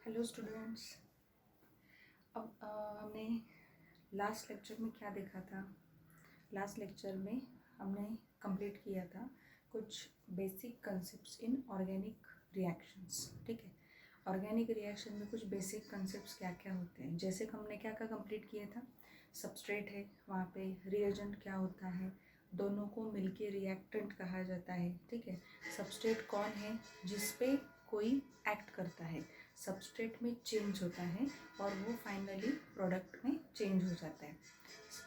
Hello students. अब हमने last lecture में क्या देखा था? लास्ट लेक्चर में हमने कंप्लीट किया था कुछ basic concepts in organic reactions. ठीक है, ऑर्गेनिक रिएक्शन में कुछ बेसिक कंसेप्ट्स क्या क्या होते हैं, जैसे कि हमने क्या क्या कंप्लीट किया था। सबस्ट्रेट है, वहाँ पे रिएजेंट क्या होता है, दोनों को मिलके रिएक्टेंट कहा जाता है। ठीक है, सबस्ट्रेट कौन है जिस पे कोई एक्ट करता है, सबस्ट्रेट में चेंज होता है और वो फाइनली प्रोडक्ट में चेंज हो जाता है।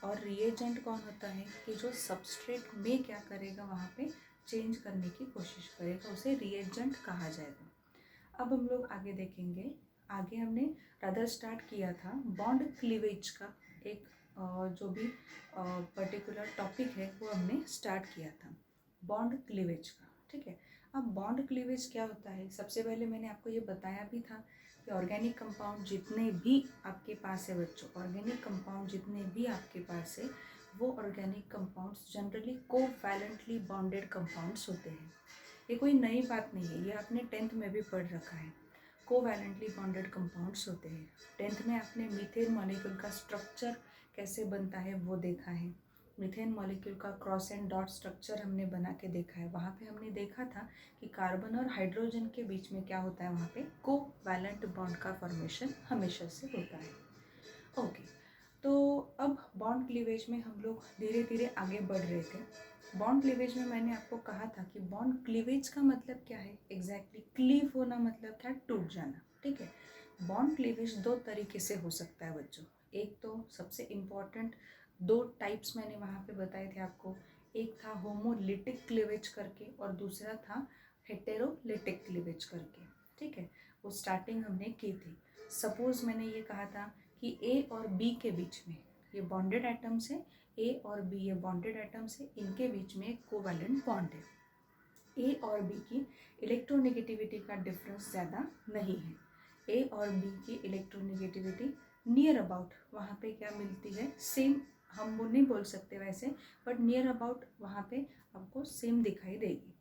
और रिएजेंट कौन होता है कि जो सबस्ट्रेट में क्या करेगा, वहाँ पे चेंज करने की कोशिश करेगा, उसे रिएजेंट कहा जाएगा। अब हम लोग आगे देखेंगे। आगे हमने रादर स्टार्ट किया था बॉन्ड क्लीवेज का एक जो भी पर्टिकुलर टॉपिक है वो हमने स्टार्ट किया था बॉन्ड क्लीवेज का। ठीक है, अब बॉन्ड क्लीवेज क्या होता है, सबसे पहले मैंने आपको ये बताया भी था कि ऑर्गेनिक कंपाउंड जितने भी आपके पास है बच्चों, ऑर्गेनिक कंपाउंड जितने भी आपके पास है वो organic compounds generally covalently bonded compounds होते हैं। ये कोई नई बात नहीं है, ये आपने 10th में भी पढ़ रखा है। कोवैलेंटली बॉन्डेड कंपाउंड्स होते हैं। 10th में आपने मीथेन मॉलिक्यूल का स्ट्रक्चर कैसे बनता है वो देखा है। मीथेन मॉलिक्यूल का क्रॉस एंड डॉट स्ट्रक्चर हमने बना के देखा है। वहाँ पे हमने देखा था कि कार्बन और हाइड्रोजन के बीच में क्या होता है, वहाँ पे कोवैलेंट बॉन्ड का फॉर्मेशन हमेशा से होता है। ओके, तो अब बॉन्ड क्लीवेज में हम लोग धीरे धीरे आगे बढ़ रहे थे। बॉन्ड क्लीवेज में मैंने आपको कहा था कि बॉन्ड क्लीवेज का मतलब क्या है एग्जैक्टली, क्लीव होना मतलब क्या, टूट जाना। ठीक है, बॉन्ड क्लीवेज दो तरीके से हो सकता है बच्चों। एक तो सबसे इम्पॉर्टेंट दो टाइप्स मैंने वहाँ पे बताए थे आपको, एक था होमोलिटिक क्लीवेज करके और दूसरा था हेटेरोलिटिक क्लीवेज करके। ठीक है, वो स्टार्टिंग हमने की थी। सपोज मैंने ये कहा था कि ए और बी के बीच में ये बॉन्डेड एटम्स है, ए और बी ये बॉन्डेड एटम्स है, इनके बीच में एक कोवैलेंट बॉन्ड है। ए और बी की इलेक्ट्रोनेगेटिविटी का डिफरेंस ज़्यादा नहीं है। ए और बी की इलेक्ट्रोनेगेटिविटी नियर अबाउट वहाँ पे क्या मिलती है, सेम। हम वो नहीं बोल सकते वैसे, बट नियर अबाउट वहाँ पे आपको सेम दिखाई देगी।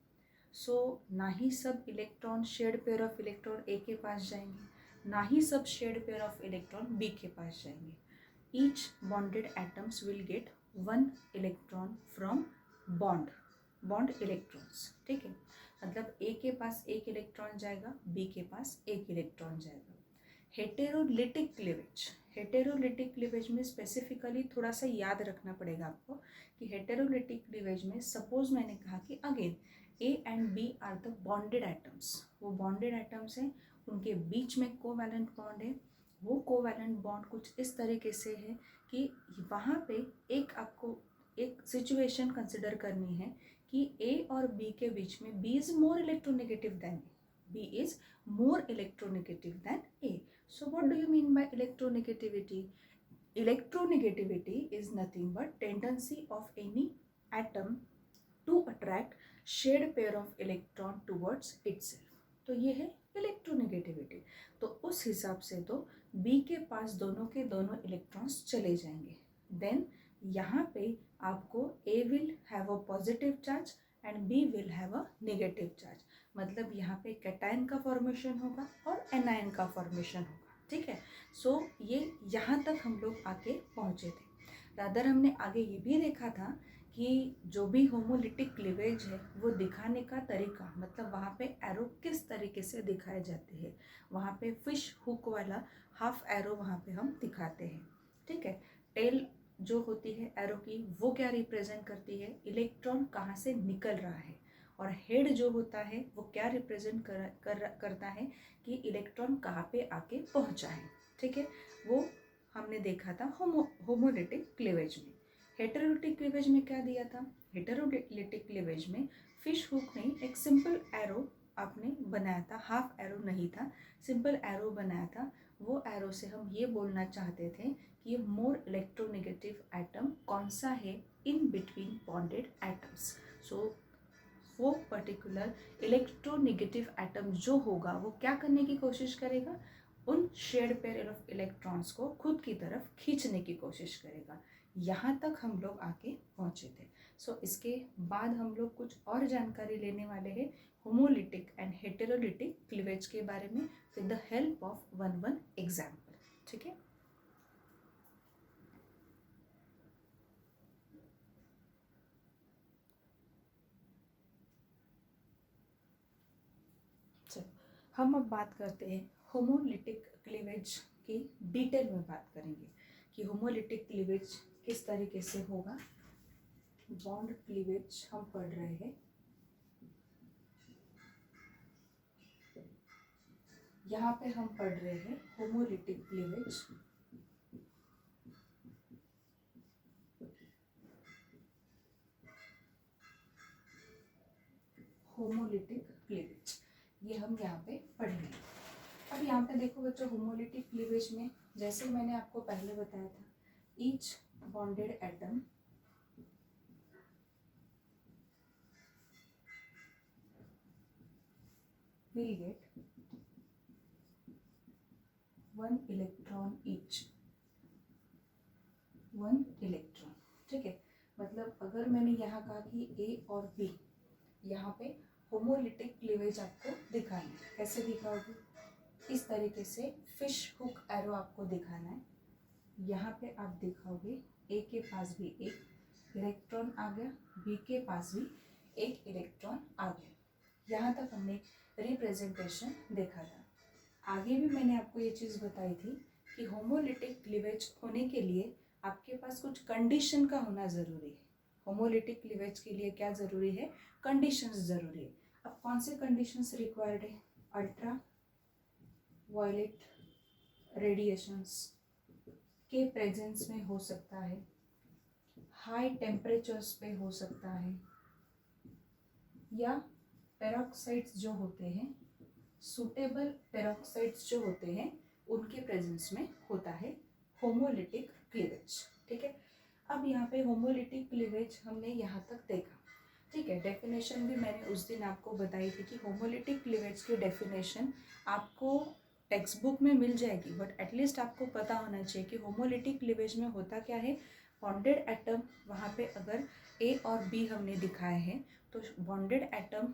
सो ना ही सब electron shared pair of electron A के पास जाएंगे, ना ही सब shared pair of electron B के पास जाएंगे। Each bonded atoms will get one electron from bond electrons. ठीक है, मतलब ए के पास एक इलेक्ट्रॉन जाएगा, बी के पास एक इलेक्ट्रॉन जाएगा। हेटेरोलिटिक क्लीवेज, हेटेरोलिटिक क्लीवेज में स्पेसिफिकली थोड़ा सा याद रखना पड़ेगा आपको कि हेटेरोलिटिक क्लीवेज में सपोज मैंने कहा कि again A and B are the bonded atoms, वो बॉन्डेड एटम्स हैं, उनके बीच में कोवैलेंट बॉन्ड है। वो कोवैलेंट बॉन्ड कुछ इस तरीके से है कि वहाँ पे एक आपको एक सिचुएशन कंसिडर करनी है कि ए और बी के बीच में B is more electronegative than A, B is more electronegative than A. So what do you mean by electronegativity? Electronegativity is nothing but tendency of any atom to attract shared pair of electron towards itself. तो ये है electronegativity. तो उस हिसाब से तो B के पास दोनों के दोनों इलेक्ट्रॉन्स चले जाएंगे। देन यहाँ पे आपको A will have a positive charge and B will have a negative charge, मतलब यहाँ पे कैटायन का फॉर्मेशन होगा और एनायन का फॉर्मेशन होगा। ठीक है, सो ये यहाँ तक हम लोग आके पहुँचे थे। रादर हमने आगे ये भी देखा था कि जो भी होमोलिटिक क्लीवेज है वो दिखाने का तरीका, मतलब वहाँ पे एरो किस तरीके से दिखाए जाते हैं, वहाँ पे फिश हुक वाला हाफ एरो वहाँ पे हम दिखाते हैं। ठीक है, टेल जो होती है एरो की वो क्या रिप्रेजेंट करती है, इलेक्ट्रॉन कहाँ से निकल रहा है, और हेड जो होता है वो क्या रिप्रेजेंट करता है कि इलेक्ट्रॉन कहाँ पे आके पहुँचा है। ठीक है, वो हमने देखा था होमोलिटिक क्लीवेज में। हेटेरोलिटिक क्लीवेज में क्या दिया था, हेटेरोलिटिक क्लीवेज में फिश हुक नहीं, एक सिंपल एरो आपने बनाया था, हाफ एरो नहीं था, सिंपल एरो बनाया था। वो एरो से हम ये बोलना चाहते थे कि ये मोर इलेक्ट्रोनेगेटिव एटम कौन सा है इन बिटवीन बॉन्डेड एटम्स। सो वो पर्टिकुलर इलेक्ट्रोनेगेटिव एटम जो होगा वो क्या करने की कोशिश करेगा, उन शेड पेयर ऑफ इलेक्ट्रॉन्स को खुद की तरफ खींचने की कोशिश करेगा। यहाँ तक हम लोग आके पहुँचे थे। सो इसके बाद हम लोग कुछ और जानकारी लेने वाले हैं होमोलिटिक एंड हेटेरोलिटिक क्लीवेज के बारे में with the help of one example. ठीक है, चलो हम अब बात करते हैं होमोलिटिक क्लीवेज की डिटेल में बात करेंगे कि होमोलिटिक क्लीवेज किस तरीके से होगा। बॉन्ड क्लीवेज हम पढ़ रहे हैं, यहाँ पे हम पढ़ रहे हैं होमोलिटिक क्लीवेज। होमोलिटिक क्लीवेज ये हम यहाँ पे पढ़ेंगे। अब यहाँ पे देखो बच्चों, होमोलिटिक क्लीवेज में जैसे मैंने आपको पहले बताया था, each bonded atom will get 1 electron each, 1 electron. ठीक है, मतलब अगर मैंने यहाँ कहा कि A और B, यहाँ पे होमोलिटिक क्लीवेज आपको दिखाना है। कैसे दिखाओगे? इस तरीके से फिश हुक एरो आपको दिखाना है। यहाँ पे आप दिखाओगे A के पास भी एक इलेक्ट्रॉन आ गया, B के पास भी एक इलेक्ट्रॉन आ गया। यहाँ तक हमने रिप्रेजेंटेशन देखा था। आगे भी मैंने आपको ये चीज़ बताई थी कि होमोलिटिक क्लीवेज होने के लिए आपके पास कुछ कंडीशन का होना ज़रूरी है। होमोलिटिक क्लीवेज के लिए क्या ज़रूरी है? कंडीशंस ज़रूरी है। अब कौन से कंडीशंस रिक्वायर्ड है? अल्ट्रा वायलेट रेडिएशंस के प्रेजेंस में हो सकता है, हाई टेम्परेचर्स पे हो सकता है, या पेरोक्साइड्स जो होते हैं, सूटेबल पेरोक्साइड्स जो होते हैं, उनके प्रेजेंस में होता है होमोलिटिक क्लीवेज। ठीक है, अब यहाँ पे होमोलिटिक क्लीवेज हमने यहाँ तक देखा। ठीक है, डेफिनेशन भी मैंने उस दिन आपको बताई थी कि होमोलिटिक क्लीवेज की डेफिनेशन आपको टेक्स्ट बुक में मिल जाएगी, बट एटलीस्ट आपको पता होना चाहिए कि होमोलिटिक क्लीवेज में होता क्या है। बॉन्डेड एटम, वहाँ पे अगर A और B हमने दिखाए हैं तो बॉन्डेड एटम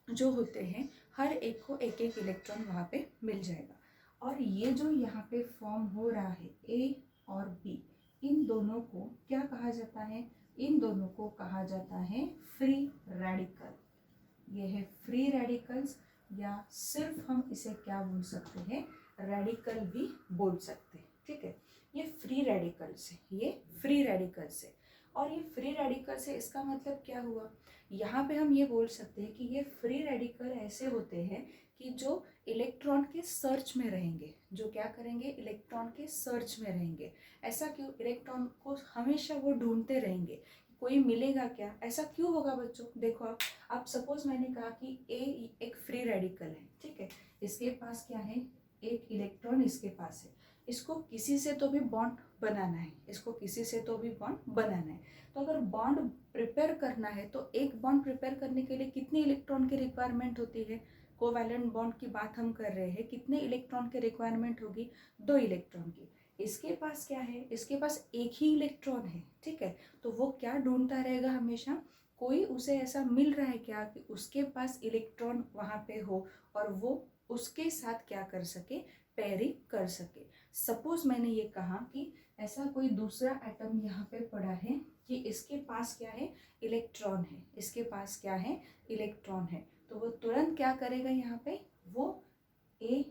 जो होते हैं हर एक को एक एक इलेक्ट्रॉन वहाँ पे मिल जाएगा। और ये जो यहाँ पे फॉर्म हो रहा है A और B, इन दोनों को क्या कहा जाता है? इन दोनों को कहा जाता है फ्री रेडिकल। ये है फ्री रेडिकल्स, या सिर्फ हम इसे क्या बोल सकते हैं? रेडिकल भी बोल सकते हैं। ठीक है, ये फ्री रेडिकल्स है, ये फ्री रेडिकल्स है। और ये फ्री रेडिकल से इसका मतलब क्या हुआ? यहाँ पे हम ये बोल सकते हैं कि ये फ्री रेडिकल ऐसे होते हैं कि जो इलेक्ट्रॉन के सर्च में रहेंगे। जो क्या करेंगे? इलेक्ट्रॉन के सर्च में रहेंगे। ऐसा क्यों? इलेक्ट्रॉन को हमेशा वो ढूंढते रहेंगे, कोई मिलेगा क्या? ऐसा क्यों होगा बच्चों? देखो आप सपोज मैंने कहा कि A एक फ्री रेडिकल है। ठीक है, इसके पास क्या है? एक इलेक्ट्रॉन इसके पास है। इसको किसी से तो भी बॉन्ड बनाना है, इसको किसी से तो भी बॉन्ड बनाना है। तो अगर बॉन्ड प्रिपेयर करना है तो एक बॉन्ड प्रिपेयर करने के लिए कितने इलेक्ट्रॉन की रिक्वायरमेंट होती है? कोवैलेंट बॉन्ड की बात हम कर रहे हैं, कितने इलेक्ट्रॉन की रिक्वायरमेंट होगी? 2 इलेक्ट्रॉन की। इसके पास क्या है? इसके पास एक ही इलेक्ट्रॉन है। ठीक है, तो वो क्या ढूंढता रहेगा हमेशा? कोई उसे ऐसा मिल रहा है क्या कि उसके पास इलेक्ट्रॉन वहाँ पे हो और वो उसके साथ क्या कर सके? पेयरिंग कर सके। सपोज मैंने ये कहा कि ऐसा कोई दूसरा एटम यहाँ पे पड़ा है कि इसके पास क्या है? इलेक्ट्रॉन है। इसके पास क्या है? इलेक्ट्रॉन है। तो वो तुरंत क्या करेगा? यहाँ पे वो A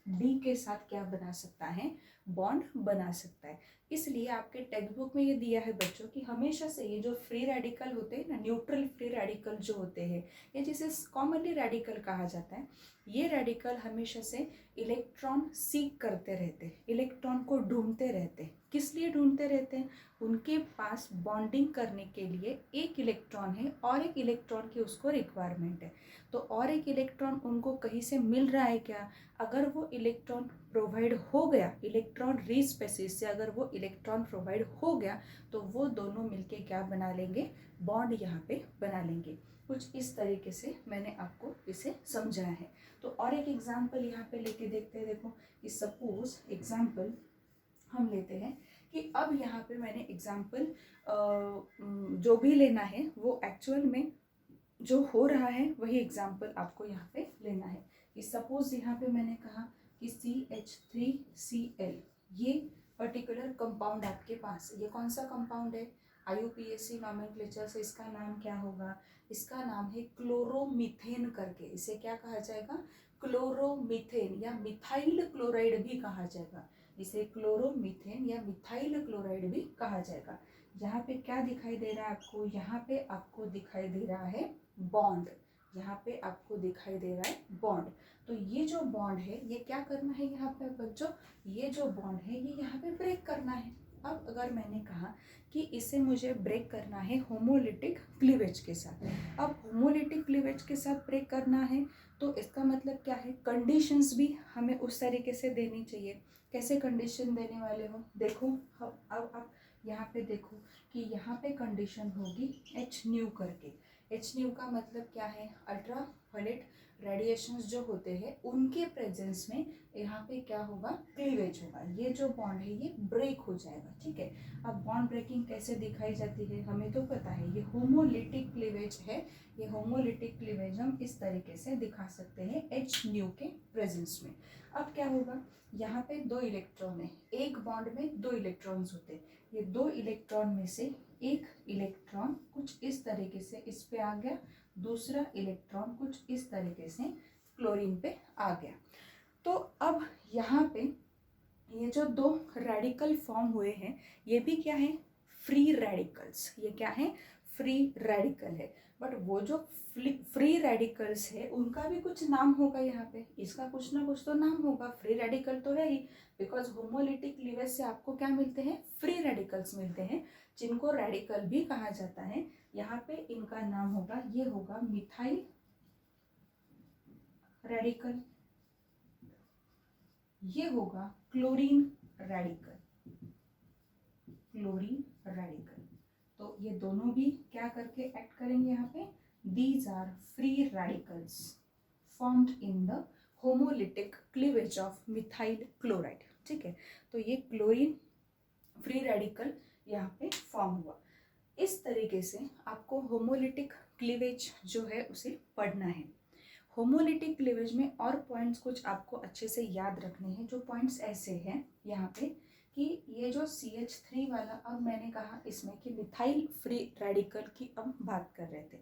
D के साथ क्या बना सकता है? बॉन्ड बना सकता है। इसलिए आपके टेक्स्ट बुक में ये दिया है बच्चों कि हमेशा से ये जो फ्री रेडिकल होते हैं ना, न्यूट्रल फ्री रेडिकल जो होते हैं, ये जिसे कॉमनली रेडिकल कहा जाता है, ये रेडिकल हमेशा से इलेक्ट्रॉन सीक करते रहते हैं, इलेक्ट्रॉन को ढूंढते रहते हैं। किस लिए ढूंढते रहते हैं? उनके पास बॉन्डिंग करने के लिए एक इलेक्ट्रॉन है और एक इलेक्ट्रॉन की उसको रिक्वायरमेंट है। तो और एक इलेक्ट्रॉन उनको कहीं से मिल रहा है क्या? अगर वो इलेक्ट्रॉन प्रोवाइड हो गया, इलेक्ट्रॉन री स्पेसिस से अगर वो इलेक्ट्रॉन प्रोवाइड हो गया, तो वो दोनों मिलके क्या बना लेंगे? बॉन्ड यहाँ पे बना लेंगे। कुछ इस तरीके से मैंने आपको इसे समझाया है। तो और एक एग्जाम्पल यहाँ पे लेके देखते हैं। देखो कि सपोज एग्जाम्पल हम लेते हैं कि अब यहाँ पे मैंने एग्जाम्पल जो भी लेना है वो एक्चुअल में जो हो रहा है वही एग्जाम्पल आपको यहाँ पे लेना है। कि सपोज यहाँ पे मैंने कहा कि CH3Cl, ये पर्टिकुलर कंपाउंड आपके पास, ये कौन सा कंपाउंड है, IUPAC नॉमेनक्लेचर से इसका नाम क्या होगा, इसका नाम है क्लोरोमीथेन करके। इसे क्या कहा जाएगा, क्लोरोमीथेन या मिथाइल क्लोराइड भी कहा जाएगा। इसे क्लोरोमीथेन या मिथाइल क्लोराइड भी कहा जाएगा। यहाँ पे क्या दिखाई दे रहा है आपको, यहाँ पे आपको दिखाई दे रहा है बॉन्ड, यहाँ पे आपको दिखाई दे रहा है बॉन्ड। तो ये जो बॉन्ड है ये क्या करना है यहाँ पे बच्चों, ये जो बॉन्ड है ये यहाँ पे ब्रेक करना है। अब अगर मैंने कहा कि इसे मुझे ब्रेक करना है होमोलिटिक क्लीवेज के साथ, अब होमोलिटिक क्लीवेज के साथ ब्रेक करना है तो इसका मतलब क्या है, कंडीशंस भी हमें उस तरीके से देनी चाहिए। कैसे कंडीशन देने वाले हो, देखो अब आप यहाँ पे देखो कि यहाँ पे कंडीशन होगी एच न्यू करके। एच न्यू का मतलब क्या है, अल्ट्रावायलेट रेडिएशंस जो होते हैं उनके प्रेजेंस में यहाँ पे क्या होगा, क्लीवेज होगा। ये जो बॉन्ड है ये ब्रेक हो जाएगा, ठीक है। अब बॉन्ड ब्रेकिंग कैसे दिखाई जाती है हमें तो पता है, ये होमोलिटिक क्लीवेज है। ये होमोलिटिक क्लीवेज हम इस तरीके से दिखा सकते हैं एच न्यू के प्रेजेंस में। अब क्या होगा, यहाँ पे 2 इलेक्ट्रॉन है, एक बॉन्ड में 2 इलेक्ट्रॉन्स होते हैं। ये 2 इलेक्ट्रॉन में से एक इलेक्ट्रॉन कुछ इस तरीके से इस पे आ गया, दूसरा इलेक्ट्रॉन कुछ इस तरीके से क्लोरीन पे आ गया। तो अब यहाँ पे ये जो 2 रेडिकल फॉर्म हुए हैं ये भी क्या है, फ्री रेडिकल्स। ये क्या है, फ्री रेडिकल है। बट वो जो फ्री रेडिकल्स है उनका भी कुछ नाम होगा, यहाँ पे इसका कुछ ना कुछ तो नाम होगा। फ्री रेडिकल तो है ही, बिकॉज होमोलिटिक क्लीवेज से आपको क्या मिलते हैं, फ्री रेडिकल्स मिलते हैं, जिनको रेडिकल भी कहा जाता है। यहाँ पे इनका नाम होगा, ये होगा मिथाइल रेडिकल, ये होगा क्लोरीन रेडिकल, क्लोरीन रेडिकल। तो ये दोनों भी क्या करके एक्ट करेंगे यहाँ पे, these are free radicals formed in the homolytic cleavage of methyl chloride, ठीक है। तो ये क्लोरीन फ्री रेडिकल यहाँ पे फॉर्म हुआ। इस तरीके से आपको होमोलिटिक क्लीवेज जो है उसे पढ़ना है। होमोलिटिक क्लीवेज में और पॉइंट्स कुछ आपको अच्छे से याद रखने हैं। जो पॉइंट्स ऐसे हैं यहाँ पे कि ये जो CH3 वाला, अब मैंने कहा इसमें कि मिथाइल फ्री रेडिकल की अब बात कर रहे थे।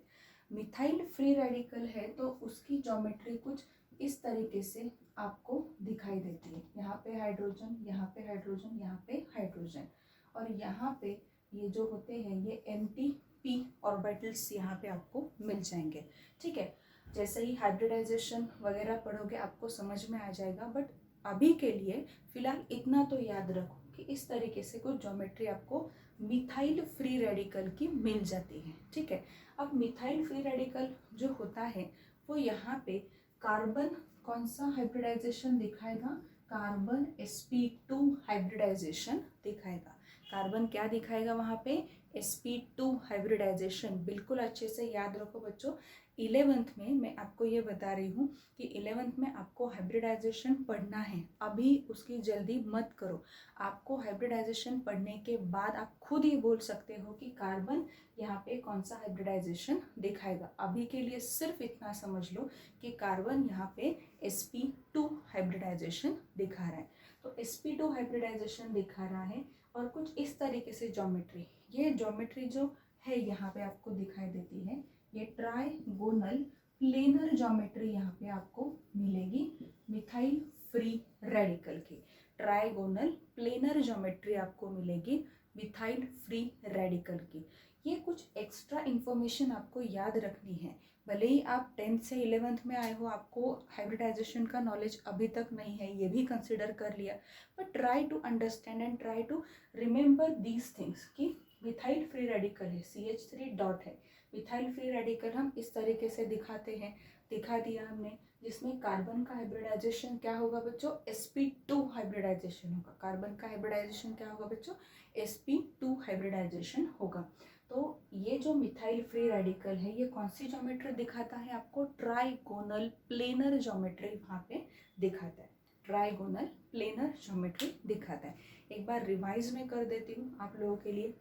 मिथाइल फ्री रेडिकल है तो उसकी ज्योमेट्री कुछ इस तरीके से आपको दिखाई देती है। यहाँ पे हाइड्रोजन, यहाँ पे हाइड्रोजन, यहाँ पे हाइड्रोजन, और यहाँ पे ये जो होते हैं ये NP ऑर्बिटल्स यहाँ पे आपको मिल जाएंगे, ठीक है। जैसे ही हाइब्रिडाइजेशन वगैरह पढ़ोगे आपको समझ में आ जाएगा। बट अभी के लिए फिलहाल इतना तो याद रखो कि इस तरीके से कुछ ज्योमेट्री आपको मिथाइल फ्री रेडिकल की मिल जाती है, ठीक है। अब मिथाइल फ्री रेडिकल जो होता है वो यहाँ पे कार्बन कौन सा हाइब्रिडाइजेशन दिखाएगा, कार्बन sp2 हाइब्रिडाइजेशन दिखाएगा। कार्बन क्या दिखाएगा वहाँ पे, sp2 हाइब्रिडाइजेशन। बिल्कुल अच्छे से याद रखो बच्चों। 11th में मैं आपको ये बता रही हूँ कि 11th में आपको हाइब्रिडाइजेशन पढ़ना है। अभी उसकी जल्दी मत करो, आपको हाइब्रिडाइजेशन पढ़ने के बाद आप खुद ही बोल सकते हो कि कार्बन यहाँ पे कौन सा हाइब्रिडाइजेशन दिखाएगा। अभी के लिए सिर्फ इतना समझ लो कि कार्बन यहाँ पे sp2 हाइब्रिडाइजेशन दिखा रहा है। तो sp2 हाइब्रिडाइजेशन दिखा रहा है और कुछ इस तरीके से ज्योमेट्री, ये ज्योमेट्री जो है यहाँ पे आपको दिखाई देती है, ये ट्राइगोनल प्लेनर ज्योमेट्री यहाँ पे आपको मिलेगी मिथाइल फ्री रेडिकल की। ट्राइगोनल प्लेनर ज्योमेट्री आपको मिलेगी मिथाइल फ्री रेडिकल की। ये कुछ एक्स्ट्रा इंफॉर्मेशन आपको याद रखनी है। भले ही आप 10th से 11th में आए हो, आपको हाइब्रिडाइजेशन का नॉलेज अभी तक नहीं है, ये भी कंसिडर कर लिया, but try to understand and try to remember these things कि मिथाइल फ्री रेडिकल है, CH3 डॉट है। मिथाइल फ्री रेडिकल हम इस तरीके से दिखाते हैं, दिखा दिया हमने, जिसमें कार्बन का हाइब्रिडाइजेशन क्या होगा बच्चों, sp2 हाइब्रिडाइजेशन होगा। कार्बन का हाइब्रिडाइजेशन क्या होगा बच्चों, sp2 हाइब्रिडाइजेशन होगा। तो ये जो मिथाइल फ्री रेडिकल है ये कौन सी ज्योमेट्री दिखाता है आपको, ट्राइगोनल प्लेनर ज्योमेट्री वहाँ पे दिखाता है। ट्राइगोनल प्लेनर ज्योमेट्री दिखाता है। एक बार रिवाइज में कर देती हूँ आप लोगों के लिए।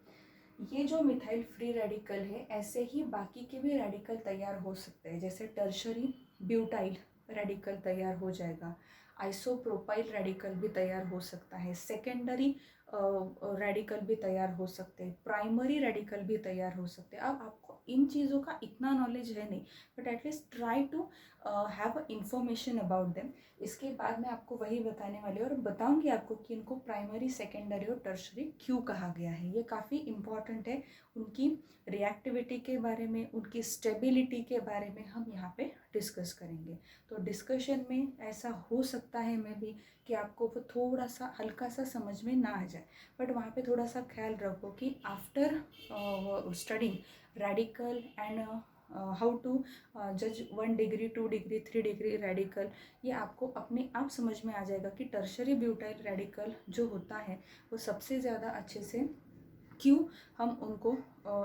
ये जो मिथाइल फ्री रेडिकल है, ऐसे ही बाकी के भी रेडिकल तैयार हो सकते हैं। जैसे टर्शरी ब्यूटाइल रेडिकल तैयार हो जाएगा, आइसोप्रोपाइल रेडिकल भी तैयार हो सकता है, सेकेंडरी रेडिकल भी तैयार हो सकते हैं, प्राइमरी रेडिकल भी तैयार हो सकते हैं। अब आपको इन चीज़ों का इतना नॉलेज है नहीं, but at least try to have information about them. इसके बाद मैं आपको वही बताने वाली हूँ और बताऊंगी आपको कि इनको प्राइमरी, सेकेंडरी और टर्शरी क्यों कहा गया है। ये काफ़ी इंपॉर्टेंट है। उनकी रिएक्टिविटी के बारे में, उनकी स्टेबिलिटी के बारे में हम यहाँ पे डिस्कस करेंगे। तो डिस्कशन में ऐसा हो सकता है मैं भी कि आपको वो थोड़ा सा हल्का सा समझ में ना आ जाए, बट वहाँ पे थोड़ा सा ख्याल रखो कि after studying radical and how to जज 1 डिग्री 2 डिग्री 3 डिग्री रेडिकल, ये आपको अपने आप समझ में आ जाएगा कि टर्शरी ब्यूटाइल रेडिकल जो होता है वो सबसे ज़्यादा अच्छे से क्यों हम उनको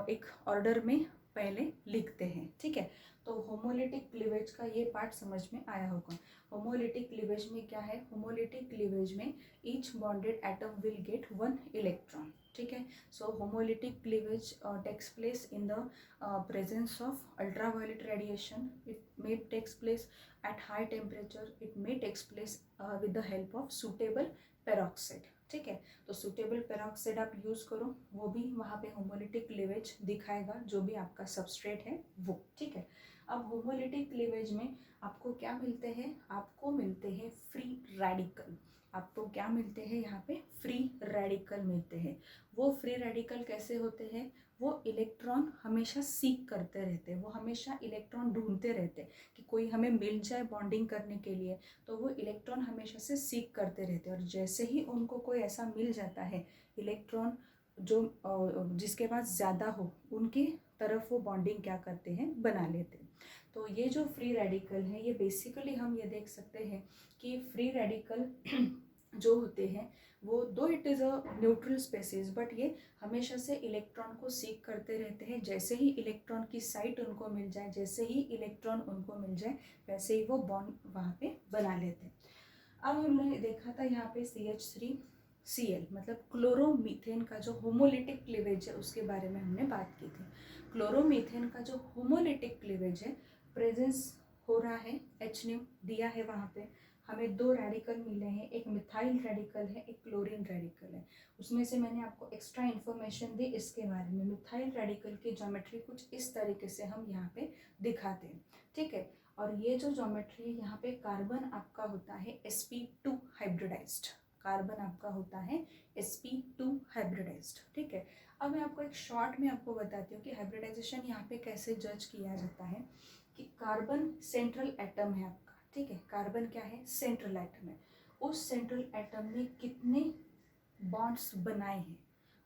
एक ऑर्डर में पहले लिखते हैं। ठीक है, तो होमोलिटिक क्लीवेज का ये पार्ट समझ में आया होगा। होमोलिटिक क्लीवेज में क्या है? होमोलिटिक क्लीवेज में each bonded atom will get 1 electron. ठीक है, so homolytic cleavage takes place in the presence of ultraviolet radiation. It may takes place at high temperature. It may takes place with the help of suitable peroxide. ठीक है, तो suitable peroxide आप use करो, वो भी वहाँ पे homolytic cleavage दिखाएगा, जो भी आपका सबस्ट्रेट है वो। ठीक है, अब होमोलिटिक क्लीवेज में आपको क्या मिलते हैं? आपको मिलते हैं फ्री रेडिकल। आपको क्या मिलते हैं? यहाँ पे फ्री रेडिकल मिलते हैं। वो फ्री रेडिकल कैसे होते हैं? वो इलेक्ट्रॉन हमेशा सीक करते रहते हैं, वो हमेशा इलेक्ट्रॉन ढूंढते रहते हैं कि कोई हमें मिल जाए बॉन्डिंग करने के लिए, तो वो इलेक्ट्रॉन हमेशा से सीक करते रहते हैं। और जैसे ही उनको कोई ऐसा मिल जाता है इलेक्ट्रॉन जो जिसके पास ज़्यादा हो, उनकी तरफ वो बॉन्डिंग क्या करते हैं? बना लेते हैं। तो ये जो फ्री रेडिकल है, ये बेसिकली हम ये देख सकते हैं कि फ्री रेडिकल जो होते हैं वो, though it is a neutral species, but ये हमेशा से इलेक्ट्रॉन को सीक करते रहते हैं। जैसे ही इलेक्ट्रॉन की साइट उनको मिल जाए, जैसे ही इलेक्ट्रॉन उनको मिल जाए, वैसे ही वो बॉन्ड वहाँ पे बना लेते हैं। अब हमने देखा था यहाँ पे CH3Cl मतलब क्लोरोमीथेन का जो होमोलिटिक क्लीवेज है उसके बारे में हमने बात की थी। क्लोरोमीथेन का जो होमोलिटिक क्लीवेज है, प्रेजेंस हो रहा है H दिया है वहाँ पे, हमें 2 रेडिकल मिले हैं, एक मिथाइल रेडिकल है, एक क्लोरीन रेडिकल है। उसमें से मैंने आपको एक्स्ट्रा इन्फॉर्मेशन दी इसके बारे में। मिथाइल रेडिकल की ज्योमेट्री कुछ इस तरीके से हम यहाँ पे दिखाते हैं। ठीक है, और ये जो ज्योमेट्री है, यहाँ पे कार्बन आपका होता है sp2 हाइब्रिडाइज्ड। कार्बन आपका होता है sp2 हाइब्रिडाइज्ड। ठीक है, अब मैं आपको एक शॉर्ट में आपको बताती हूँ कि हाइब्रिडाइजेशन यहाँ पे कैसे जज किया जाता है। कि कार्बन सेंट्रल एटम है आपका। ठीक है, कार्बन क्या है? सेंट्रल एटम है। उस सेंट्रल एटम ने कितने बॉन्ड्स बनाए हैं?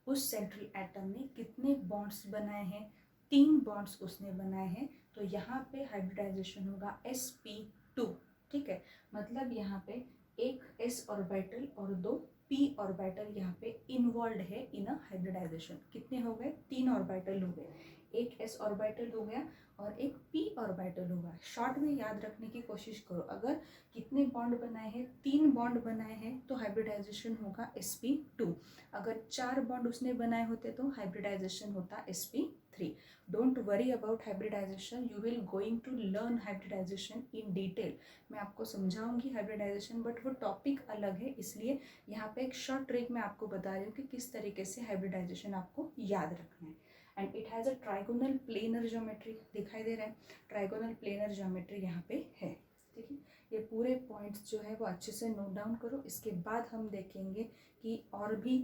उस सेंट्रल एटम ने कितने बॉन्ड्स बनाए हैं? 3 बॉन्ड्स उसने बनाए हैं। तो यहाँ पे हाइब्रिडाइजेशन होगा sp2। ठीक है, मतलब यहाँ पे एक s ऑर्बिटल और 2 p ऑर्बिटल यहाँ पे इन्वॉल्व है इन अ हाइब्रिडाइजेशन। कितने हो गए? 3 ऑर्बिटल हो गए, एक s ऑर्बिटल हो गया और एक p ऑर्बिटल होगा। शॉर्ट में याद रखने की कोशिश करो, अगर कितने बॉन्ड बनाए हैं? 3 बॉन्ड बनाए हैं तो हाइब्रिडाइजेशन होगा sp2। अगर 4 बॉन्ड उसने बनाए होते तो हाइब्रिडाइजेशन होता sp3। Don't worry about hybridization, you will going to learn hybridization in detail. मैं आपको समझाऊंगी हाइब्रिडाइजेशन, बट वो टॉपिक अलग है, इसलिए यहाँ पे एक शॉर्ट ट्रिक मैं आपको बता रही हूँ कि किस तरीके से हाइब्रिडाइजेशन आपको याद रखना है। And it has a trigonal planar geometry. दिखाई दे रहा है? ट्राइगोनल प्लेनर ज्योमेट्री यहाँ पे है। ठीक है, ये पूरे पॉइंट्स जो है वो अच्छे से नोट डाउन करो। इसके बाद हम देखेंगे कि और भी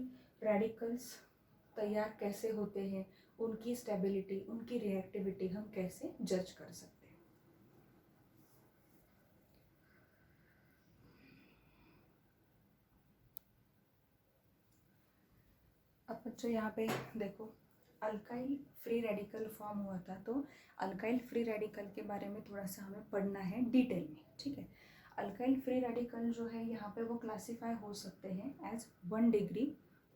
रेडिकल्स तैयार कैसे होते हैं, उनकी स्टेबिलिटी, उनकी रिएक्टिविटी हम कैसे जज कर सकते हैं। अब बच्चों यहाँ पे देखो, अल्काइल फ्री रेडिकल फॉर्म हुआ था, तो अल्काइल फ्री रेडिकल के बारे में थोड़ा सा हमें पढ़ना है डिटेल में। ठीक है, अल्काइल फ्री रेडिकल जो है यहाँ पे वो क्लासीफाई हो सकते हैं as 1 degree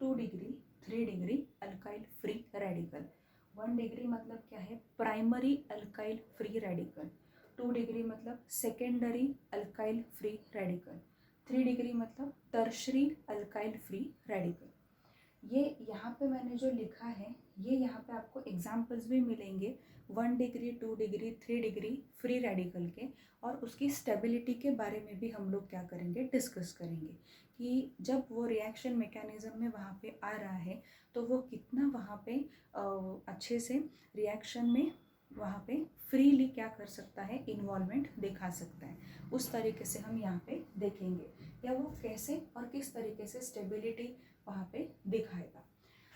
2 degree 3 degree alkyl free radical. 1 degree मतलब क्या है? Primary alkyl free radical. 2 degree मतलब secondary alkyl free radical. 3 degree मतलब टर्शरी अल्काइल फ्री रेडिकल। ये यहाँ पे मैंने जो लिखा है ये यहाँ पे आपको एग्जाम्पल्स भी मिलेंगे 1 degree 2 degree 3 degree free radical के, और उसकी स्टेबिलिटी के बारे में भी हम लोग क्या करेंगे, डिस्कस करेंगे कि जब वो रिएक्शन मैकेनिज्म में वहाँ पे आ रहा है तो वो कितना वहाँ पे अच्छे से रिएक्शन में वहाँ पे फ्रीली क्या कर सकता है, इन्वॉल्वमेंट दिखा सकता है। उस तरीके से हम यहाँ पे देखेंगे या वो कैसे और किस तरीके से स्टेबिलिटी वहाँ पे दिखाएगा।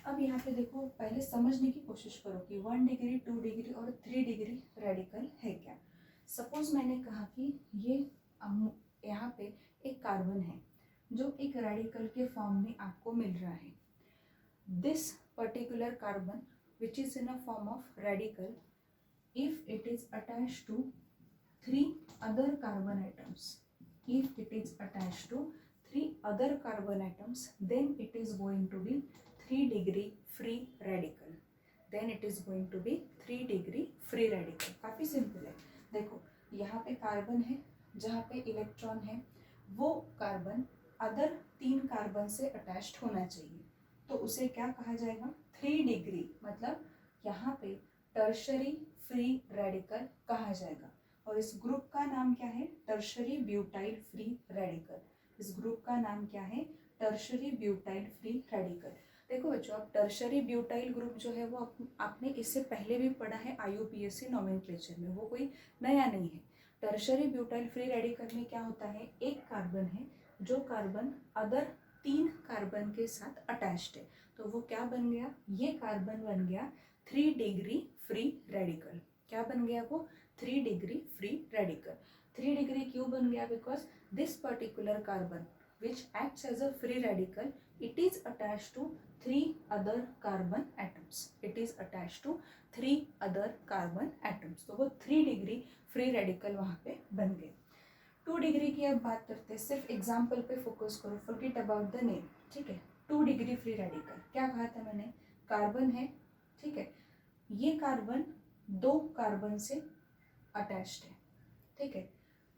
अब यहाँ पे देखो, पहले समझने की कोशिश करो कि 1 डिग्री 2 डिग्री और 3 डिग्री रेडिकल है क्या। सपोज मैंने कहा कि ये यहाँ पे एक कार्बन है जो एक रेडिकल के फॉर्म में आपको मिल रहा है। This particular carbon which is in a form of radical, if it is attached to 3 other carbon atoms, if it is attached to 3 other carbon atoms, then it is going to be 3 degree free radical, then it is going to be 3 degree free radical। काफ़ी simple है। देखो यहाँ पे carbon है, जहाँ पे electron है वो कार्बन अदर 3 कार्बन से अटैच्ड होना चाहिए, तो उसे क्या कहा जाएगा, 3 डिग्री मतलब यहाँ पे टर्शरी फ्री रेडिकल कहा जाएगा। और इस ग्रुप का नाम क्या है, टर्शरी ब्यूटाइल फ्री रेडिकल। इस ग्रुप का नाम क्या है, टर्शरी ब्यूटाइल फ्री रेडिकल। देखो बच्चों, अब टर्शरी ब्यूटाइल ग्रुप जो है वो आपने इससे पहले भी पढ़ा है IUPAC नोमेनक्लेचर में, वो कोई नया नहीं है। टर्शरी ब्यूटाइल फ्री रेडिकल में क्या होता है, एक कार्बन है जो कार्बन अदर 3 कार्बन के साथ अटैच्ड है, तो वो क्या बन गया, ये कार्बन बन गया 3 डिग्री फ्री रेडिकल। क्या बन गया वो, 3 डिग्री फ्री रेडिकल। 3 डिग्री क्यों बन गया, because this particular carbon which acts as a free radical, it is attached to 3 other carbon atoms, it is attached to 3 other carbon atoms, तो वो 3 degree free radical वहाँ पे बन गए। 2 degree की अब बात करते हैं, सिर्फ एग्जाम्पल पे फोकस करो, फॉरगेट अबाउट द नेम, ठीक है। 2 डिग्री फ्री रेडिकल क्या कहा था मैंने, कार्बन है, ठीक है, ये कार्बन 2 कार्बन से अटैच्ड है, ठीक है।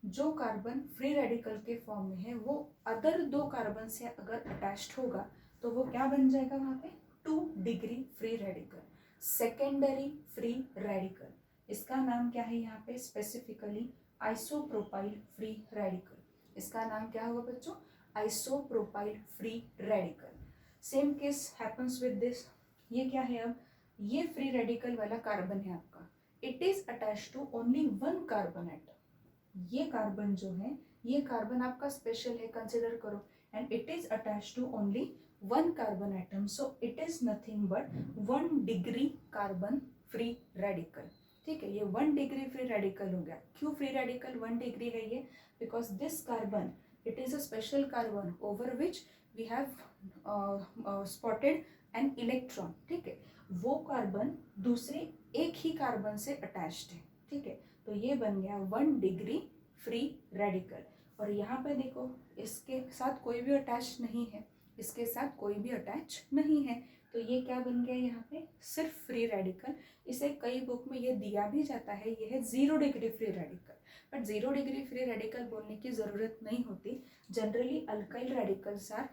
जो कार्बन फ्री रेडिकल के फॉर्म में है वो अदर 2 कार्बन से अगर अटैच्ड होगा तो वो क्या बन जाएगा वहाँ पे, 2 degree free radical, secondary free radical. इसका नाम क्या है यहाँ पे स्पेसिफिकली, आइसोप्रोपाइल फ्री रेडिकल। इसका नाम क्या होगा बच्चों, isopropyl free radical. Same case happens with this, ये क्या है, अब ये फ्री रेडिकल वाला कार्बन है आपका, it is attached to only 1 carbon atom. ये कार्बन जो है, ये कार्बन आपका स्पेशल है, कंसिडर करो, and it is attached to only 1 carbon atom, so it is nothing but 1 degree carbon free radical, ठीक है। ये 1 डिग्री फ्री रेडिकल हो गया। क्यों फ्री रेडिकल 1 डिग्री है ये, because this carbon it is a special carbon over which we have spotted an electron, ठीक है। वो कार्बन दूसरे एक ही कार्बन से अटैच्ड है, ठीक है, तो ये बन गया 1 डिग्री फ्री रेडिकल। और यहाँ पे देखो, इसके साथ कोई भी अटैच नहीं है, इसके साथ कोई भी अटैच नहीं है, तो ये क्या बन गया यहाँ पे, सिर्फ फ्री रेडिकल। इसे कई बुक में ये दिया भी जाता है, ये है 0 degree free radical, but 0 degree free radical बोलने की ज़रूरत नहीं होती। Generally alkyl radicals are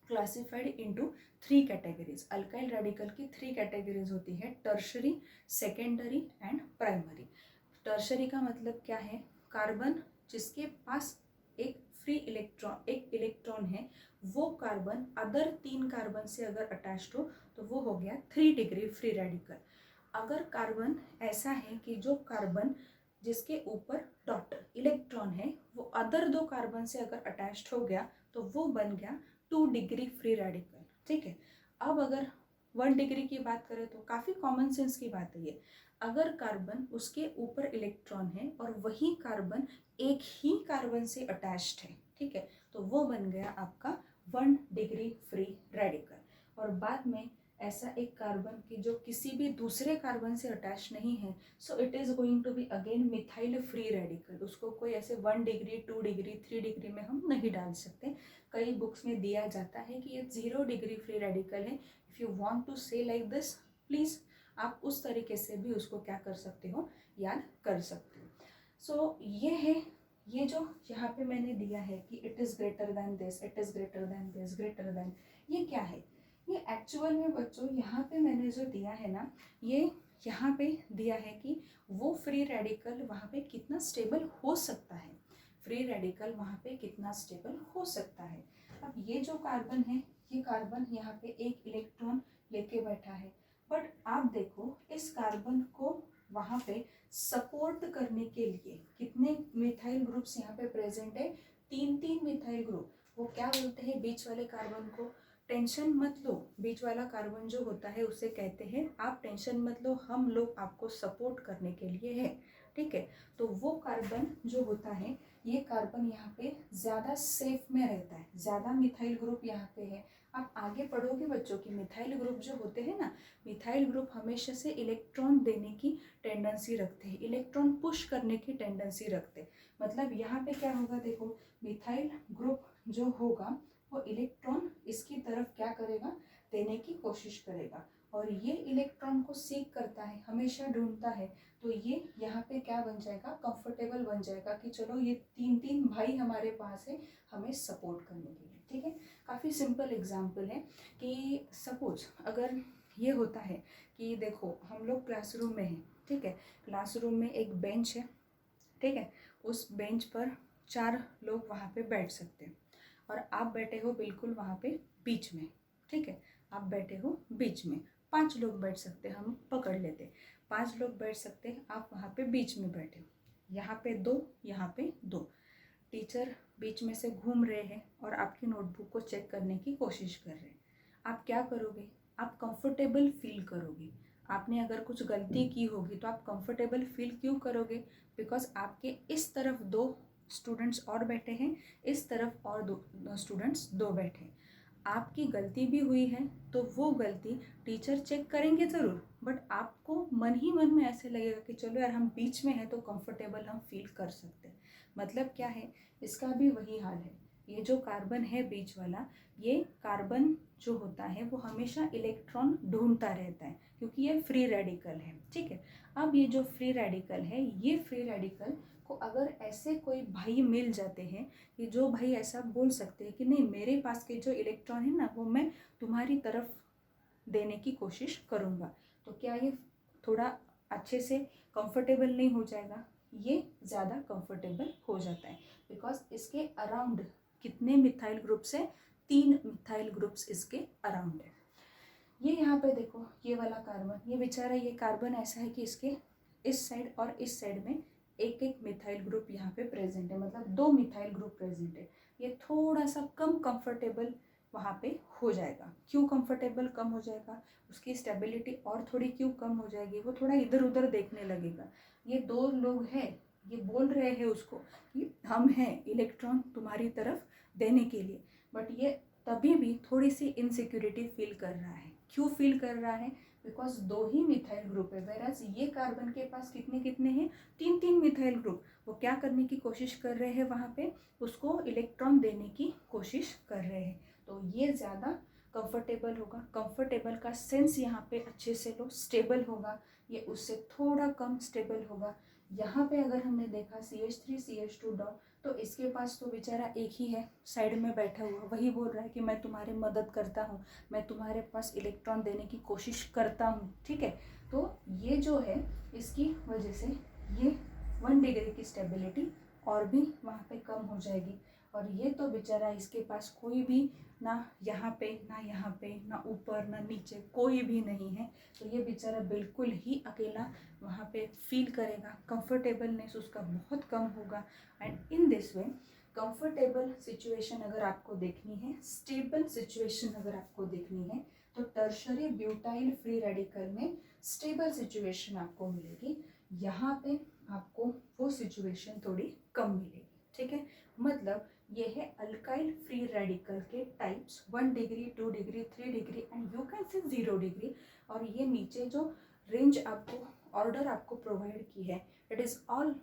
classified into 3 categories. Alkyl radical की 3 कैटेगरीज होती है, tertiary, secondary and primary. Tertiary का मतलब क्या है, कार्बन जिसके पास एक इलेक्ट्रॉन है, वो कार्बन अदर 3 कार्बन से अगर अटैच्ड हो तो वो हो गया 3 डिग्री फ्री रेडिकल। अगर कार्बन ऐसा है कि जो कार्बन जिसके ऊपर डॉटर इलेक्ट्रॉन है वो अदर 2 कार्बन से अगर अटैच्ड हो गया तो वो बन गया 2 डिग्री फ्री रेडिकल, ठीक है। अब अगर 1 डिग्री की बात करें तो काफ़ी कॉमन सेंस की बात है ये, अगर कार्बन उसके ऊपर इलेक्ट्रॉन है और वही कार्बन एक ही कार्बन से अटैच्ड है, ठीक है, तो वो बन गया आपका 1 डिग्री फ्री रेडिकल। और बाद में ऐसा एक कार्बन की जो किसी भी दूसरे कार्बन से अटैच नहीं है, so it is going to be again methyl free radical. उसको कोई ऐसे 1 डिग्री 2 डिग्री 3 डिग्री में हम नहीं डाल सकते। कई बुक्स में दिया जाता है कि ये 0 डिग्री फ्री रेडिकल है। इफ़ यू वांट टू से लाइक दिस, प्लीज़ आप उस तरीके से भी उसको क्या कर सकते हो, याद कर सकते हो। सो ये है ये जो यहाँ पे मैंने दिया है कि it is greater than this, it is greater than this, greater than, ये क्या है? ये एक्चुअल में बच्चों यहाँ पे मैंने जो दिया है ना, ये यहाँ पे दिया है कि वो फ्री रेडिकल वहाँ पे कितना स्टेबल हो सकता है, फ्री रेडिकल वहाँ पे कितना स्टेबल हो सकता है। अब ये जो कार्बन है, ये कार्बन यहाँ पे एक इलेक्ट्रॉन लेके बैठा है, बट आप देखो इस कार्बन को वहाँ पे सपोर्ट करने के लिए कितने मिथाइल ग्रुप्स यहाँ पे प्रेजेंट है? 3 मिथाइल ग्रुप। वो क्या बोलते हैं बीच वाले कार्बन को? टेंशन मत लो, बीच वाला कार्बन जो होता है उसे कहते हैं आप टेंशन मत लो, हम लोग आपको सपोर्ट करने के लिए है, ठीक है। तो वो कार्बन जो होता है, ये कार्बन यहाँ पे ज़्यादा सेफ में रहता है, ज़्यादा मिथाइल ग्रुप यहाँ पे है। आप आगे पढ़ोगे बच्चों कि मिथाइल ग्रुप जो होते हैं ना, मिथाइल ग्रुप हमेशा से इलेक्ट्रॉन देने की टेंडेंसी रखते हैं, इलेक्ट्रॉन पुश करने की टेंडेंसी रखते हैं। मतलब यहाँ पे क्या होगा, देखो मिथाइल ग्रुप जो होगा वो इलेक्ट्रॉन इसकी तरफ क्या करेगा, देने की कोशिश करेगा, और ये इलेक्ट्रॉन को सीक करता है, हमेशा ढूंढता है। तो ये यहाँ पे क्या बन जाएगा, कंफर्टेबल बन जाएगा कि चलो ये 3 भाई हमारे पास है हमें सपोर्ट करने के लिए, ठीक है। काफ़ी सिंपल एग्जाम्पल है कि सपोज अगर ये होता है कि देखो हम लोग क्लासरूम में हैं, ठीक है, क्लासरूम में एक बेंच है, ठीक है, उस बेंच पर 4 लोग वहाँ पे बैठ सकते हैं, और आप बैठे हो बिल्कुल वहाँ पे बीच में, ठीक है, आप बैठे हो बीच में। 5 लोग बैठ सकते हैं, हम पकड़ लेते, 5 लोग बैठ सकते हैं, आप वहाँ पे बीच में बैठे हो, यहाँ पे 2, यहाँ पे 2। टीचर बीच में से घूम रहे हैं और आपकी नोटबुक को चेक करने की कोशिश कर रहे हैं। आप क्या करोगे, आप कंफर्टेबल फील करोगे। आपने अगर कुछ गलती की होगी तो आप कंफर्टेबल फील क्यों करोगे? बिकॉज आपके इस तरफ 2 स्टूडेंट्स और बैठे हैं, इस तरफ और 2 स्टूडेंट्स 2 बैठे। आपकी गलती भी हुई है तो वो गलती टीचर चेक करेंगे ज़रूर, बट आपको मन ही मन में ऐसे लगेगा कि चलो यार हम बीच में हैं तो कंफर्टेबल हम फील कर सकते हैं। मतलब क्या है, इसका भी वही हाल है। ये जो कार्बन है बीच वाला, ये कार्बन जो होता है वो हमेशा इलेक्ट्रॉन ढूंढता रहता है क्योंकि ये फ्री रेडिकल है, ठीक है। अब ये जो फ्री रेडिकल है, ये फ्री रेडिकल को अगर ऐसे कोई भाई मिल जाते हैं कि जो भाई ऐसा बोल सकते हैं कि नहीं मेरे पास के जो इलेक्ट्रॉन है ना वो मैं तुम्हारी तरफ देने की कोशिश करूँगा, तो क्या ये थोड़ा अच्छे से कंफर्टेबल नहीं हो जाएगा? ये ज़्यादा कंफर्टेबल हो जाता है बिकॉज इसके अराउंड कितने मिथाइल ग्रुप्स है? 3 मिथाइल ग्रुप्स इसके अराउंड है। ये यहाँ पे देखो ये वाला कार्बन, ये बेचारा ये कार्बन ऐसा है कि इसके इस साइड और इस साइड में एक एक मिथाइल ग्रुप यहाँ पे प्रेजेंट है, मतलब 2 मिथाइल ग्रुप प्रेजेंट है। ये थोड़ा सा कम कंफर्टेबल वहाँ पे हो जाएगा। क्यों कंफर्टेबल कम हो जाएगा? उसकी स्टेबिलिटी और थोड़ी क्यों कम हो जाएगी? वो थोड़ा इधर उधर देखने लगेगा। ये 2 लोग हैं, ये बोल रहे हैं उसको कि हम हैं इलेक्ट्रॉन तुम्हारी तरफ देने के लिए, बट ये तभी भी थोड़ी सी इनसिक्योरिटी फील कर रहा है। क्यों फील कर रहा है? बिकॉज 2 ही मिथाइल ग्रुप है, वेराज ये कार्बन के पास कितने कितने हैं? 3 मिथाइल ग्रुप। वो क्या करने की कोशिश कर रहे हैं वहाँ पे? उसको इलेक्ट्रॉन देने की कोशिश कर रहे हैं। तो ये ज़्यादा कंफर्टेबल होगा। कंफर्टेबल का सेंस यहाँ पे अच्छे से लो, स्टेबल होगा। ये उससे थोड़ा कम स्टेबल होगा। यहाँ पे अगर हमने देखा CH3 CH2 डॉट, तो इसके पास तो बेचारा एक ही है साइड में बैठा हुआ, वही बोल रहा है कि मैं तुम्हारी मदद करता हूँ, मैं तुम्हारे पास इलेक्ट्रॉन देने की कोशिश करता हूँ, ठीक है। तो ये जो है इसकी वजह से ये 1 डिग्री की स्टेबिलिटी और भी वहाँ पे कम हो जाएगी। और ये तो बेचारा इसके पास कोई भी ना यहाँ पे ना यहाँ पे ना ऊपर ना नीचे कोई भी नहीं है, तो ये बेचारा बिल्कुल ही अकेला वहाँ पे फील करेगा। कंफर्टेबलनेस उसका बहुत कम होगा। And in this way comfortable situation अगर आपको देखनी है, स्टेबल सिचुएशन अगर आपको देखनी है, तो टर्शरी ब्यूटाइल फ्री रेडिकल में स्टेबल सिचुएशन आपको मिलेगी। यहाँ पे आपको वो सिचुएशन थोड़ी कम मिलेगी, ठीक है। मतलब ये है अल्काइल फ्री रेडिकल के types 1 degree 2 degree 3 degree and you can say 0 degree. और ये नीचे जो रेंज आपको ऑर्डर आपको प्रोवाइड की है, it is all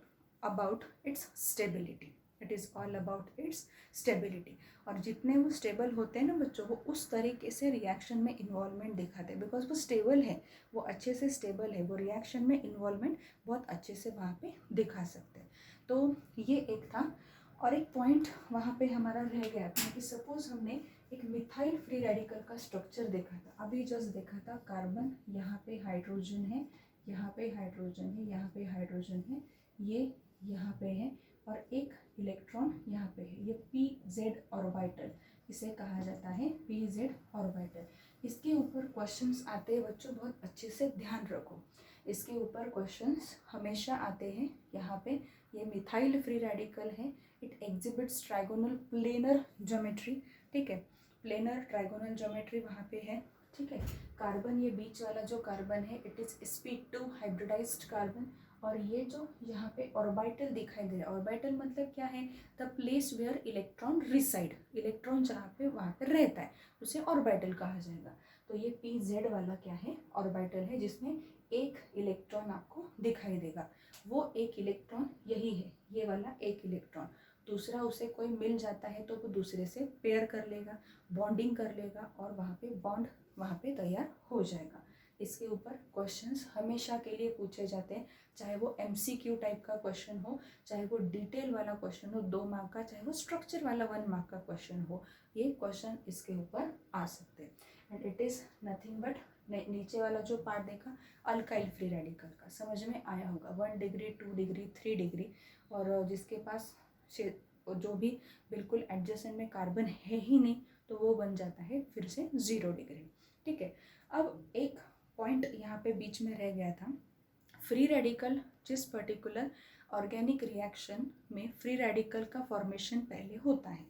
about it's stability, it is all about it's stability. और जितने वो स्टेबल होते हैं ना बच्चों, वो उस तरीके से रिएक्शन में इन्वॉल्वमेंट दिखाते हैं, बिकॉज वो स्टेबल है, वो अच्छे से स्टेबल है, वो रिएक्शन में इन्वॉल्वमेंट बहुत अच्छे से वहाँ पे दिखा सकते हैं। तो ये एक था। और एक पॉइंट वहाँ पे हमारा रह गया था कि सपोज हमने एक मिथाइल फ्री रेडिकल का स्ट्रक्चर देखा था, अभी जस्ट देखा था, कार्बन, यहाँ पे हाइड्रोजन है, यहाँ पे हाइड्रोजन है, यहाँ पे हाइड्रोजन है, ये यहाँ पे है, और एक इलेक्ट्रॉन यहाँ पे है, ये pz ऑर्बिटल, इसे कहा जाता है pz ऑर्बिटल। इसके ऊपर क्वेश्चंस आते हैं बच्चों, बहुत अच्छे से ध्यान रखो, इसके ऊपर क्वेश्चंस हमेशा आते हैं। यहाँ पे ये मिथाइल फ्री रेडिकल है, it exhibits trigonal planar geometry, ठीक है, प्लेनर ट्राइगोनल ज्योमेट्री वहाँ पे है, ठीक है। कार्बन, ये बीच वाला जो कार्बन है, it is sp2 hybridised carbon. और ये जो यहाँ पे ऑर्बिटल दिखाई दे रहा है, ऑर्बिटल मतलब क्या है, the place where electron reside, electron जहाँ पे वहाँ पे रहता है उसे ऑर्बिटल कहा जाएगा। तो ये pz वाला क्या है, ऑर्बिटल है, जिसमें एक इलेक्ट्रॉन आपको दिखाई देगा, वो एक इलेक्ट्रॉन यही है, ये वाला एक इलेक्ट्रॉन। दूसरा उसे कोई मिल जाता है तो वो दूसरे से पेयर कर लेगा, बॉन्डिंग कर लेगा, और वहाँ पे बॉन्ड वहाँ पे तैयार हो जाएगा। इसके ऊपर क्वेश्चंस हमेशा के लिए पूछे जाते हैं, चाहे वो MCQ टाइप का क्वेश्चन हो, चाहे वो डिटेल वाला क्वेश्चन हो 2 मार्क का, चाहे वो स्ट्रक्चर वाला 1 मार्क का क्वेश्चन हो, ये क्वेश्चन इसके ऊपर आ सकते हैं। And it is nothing but, नीचे वाला जो पार्ट देखा अल्काइल फ्री रेडिकल का, समझ में आया होगा, 1 डिग्री 2 डिग्री 3 डिग्री, और जिसके पास जो भी बिल्कुल एडजेसेंट में कार्बन है ही नहीं तो वो बन जाता है फिर से 0 डिग्री, ठीक है। अब एक पॉइंट यहाँ पे बीच में रह गया था, फ्री रेडिकल, जिस पर्टिकुलर ऑर्गेनिक रिएक्शन में फ्री रेडिकल का फॉर्मेशन पहले होता है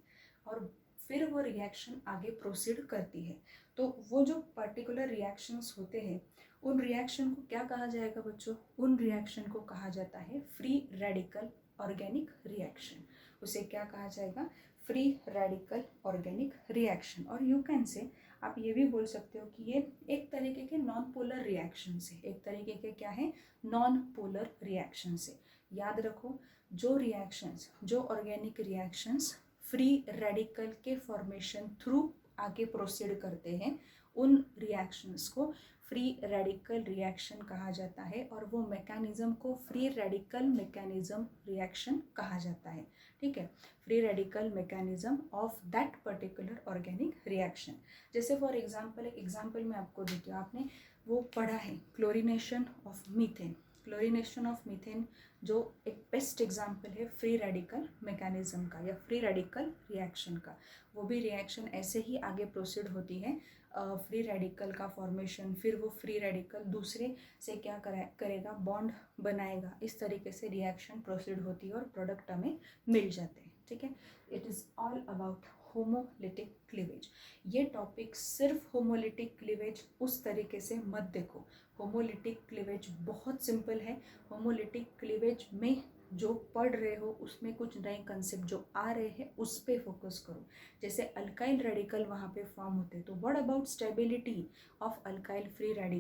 और फिर वो रिएक्शन आगे प्रोसीड करती है, तो वो जो पर्टिकुलर रिएक्शंस होते हैं उन रिएक्शन को क्या कहा जाएगा बच्चों, उन रिएक्शन को कहा जाता है फ्री रेडिकल ऑर्गेनिक रिएक्शन। उसे क्या कहा जाएगा, फ्री रेडिकल ऑर्गेनिक रिएक्शन। और यू कैन से, आप ये भी बोल सकते हो कि ये एक तरीके के नॉन पोलर रिएक्शन है, एक तरीके के क्या है, नॉन पोलर रिएक्शन से। याद रखो, जो रिएक्शंस, जो ऑर्गेनिक रिएक्शंस फ्री रेडिकल के फॉर्मेशन थ्रू आगे प्रोसीड करते हैं उन रिएक्शंस को फ्री रेडिकल रिएक्शन कहा जाता है, और वो मैकेनिज्म को फ्री रेडिकल मैकेनिज्म रिएक्शन कहा जाता है, ठीक है, free radical mechanism of that particular organic reaction. जैसे फॉर एग्जांपल, एक एग्जांपल मैं आपको देती हूँ, आपने वो पढ़ा है chlorination of methane, chlorination of methane जो एक बेस्ट एग्जांपल है फ्री रेडिकल मैकेनिज्म का या फ्री रेडिकल रिएक्शन का। वो भी रिएक्शन ऐसे ही आगे प्रोसीड होती है, फ्री रेडिकल का फॉर्मेशन, फिर वो फ्री रेडिकल दूसरे से क्या करेगा, बॉन्ड बनाएगा, इस तरीके से रिएक्शन प्रोसीड होती है और प्रोडक्ट हमें मिल जाते हैं, ठीक है। It is all about homolytic cleavage. ये टॉपिक सिर्फ होमोलिटिक क्लीवेज उस तरीके से मत देखो, होमोलिटिक क्लीवेज बहुत सिंपल है, होमोलिटिक क्लीवेज में जो पढ़ रहे हो उसमें कुछ नए कंसेप्ट जो आ रहे हैं उस पर फोकस करो। जैसे अल्काइल रेडिकल वहाँ पे फॉर्म होते हैं, तो what about stability of alkyl free radical,